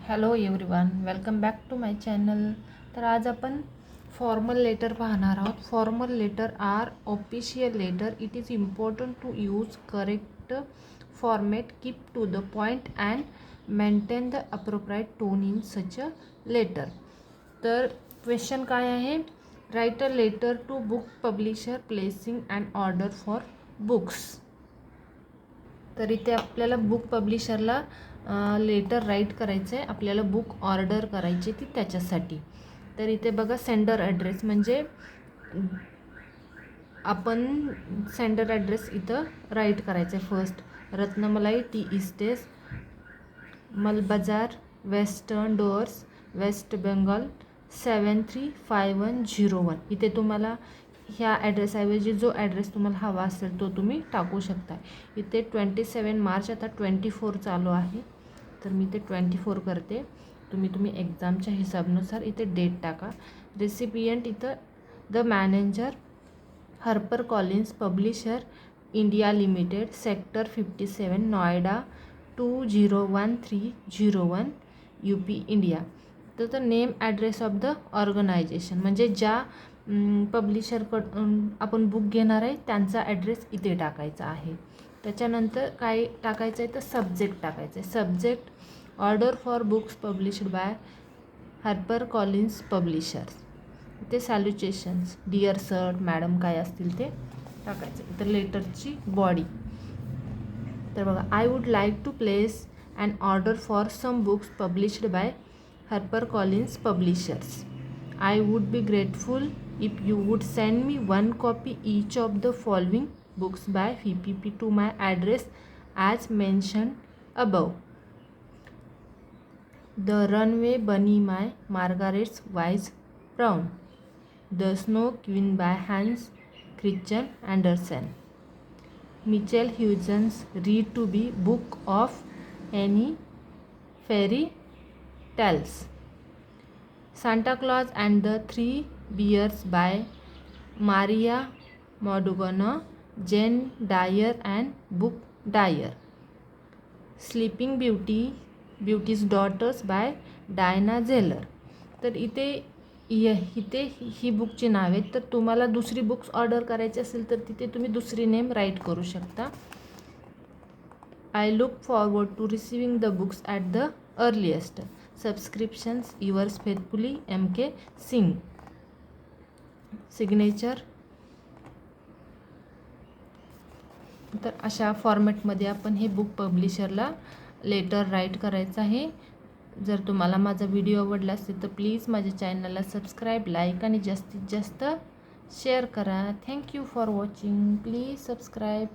Hello everyone, welcome back to my channel. तर आज आपण फॉर्मल लेटर पाहणार आहोत. Formal letter or official letter. It is important to use correct format, keep to the point and maintain the appropriate tone in such a letter. तर question काय आहे? Write a letter to book publisher placing and order for books. तर इथे आपल्याला book पब्लिशरला letter right करायचं आहे, आपल्याला book order करायची ती त्याच्यासाठी. तर इथे बघा, सेंडर ॲड्रेस म्हणजे आपण सेंडर ॲड्रेस इथं राईट करायचं आहे. First Ratnamalai tea estate, Malbazar, western Dooars, west Bengal 735101. इथे तुम्हाला ह्या ॲड्रेसऐवजी जो ॲड्रेस तुम्हाला हवा असेल तो तुम्ही टाकू शकता. इथे 27 मार्च, आता 24 चालू आहे, तर मी इथे 24 करते. तुम्ही एक्झामच्या हिसाबनुसार इथे डेट टाका. रेसिपियंट इथं the manager, Harper Collins publisher India limited, sector 57, Noida 201301, UP India. तर name address of the organization म्हणजे ज्या पब्लिशरकडून आपण बुक घेणार आहे त्यांचा ॲड्रेस इथे टाकायचा आहे. त्याच्यानंतर काय टाकायचं आहे तर सब्जेक्ट टाकायचं आहे. Subject order for books published by Harper Collins publishers. इथे सॅल्युटेशन्स, डिअर सर, मॅडम काय असतील ते टाकायचं. इथं लेटरची बॉडी. तर बघा, I would like to place and order for some books published by Harper Collins publishers. I would be grateful if you would send me one copy each of the following books by PPP to my address as mentioned above. The Runaway Bunny by Margaret Wise Brown. The Snow Queen by Hans Christian Andersen. Mitchell Hughes's Read to Be Book of Any Fairy Tales. Santa Claus and the Three Bears by Maria Madiganno, Jane Dyer and Book Dyer. Sleeping Beauty's Daughters by Diana Zeller. तर इथे ही बुकची नाव आहेत. तर तुम्हाला दुसरी books order करायची असेल तर तिथे तुम्ही दुसरी नेम राईट करू शकता. I look forward to receiving the books at the earliest. Subscriptions yours faithfully MK Singh. Signature. तर अशा फॉर्मॅटमध्ये आपण हे बुक पब्लिशरला लेटर राईट करायचं आहे. जर तुम्हाला माझा व्हिडिओ आवडला असेल तर प्लीज माझ्या चॅनलला सबस्क्राईब, लाईक आणि जास्तीत जास्त शेअर करा. Thank you for watching. Please subscribe.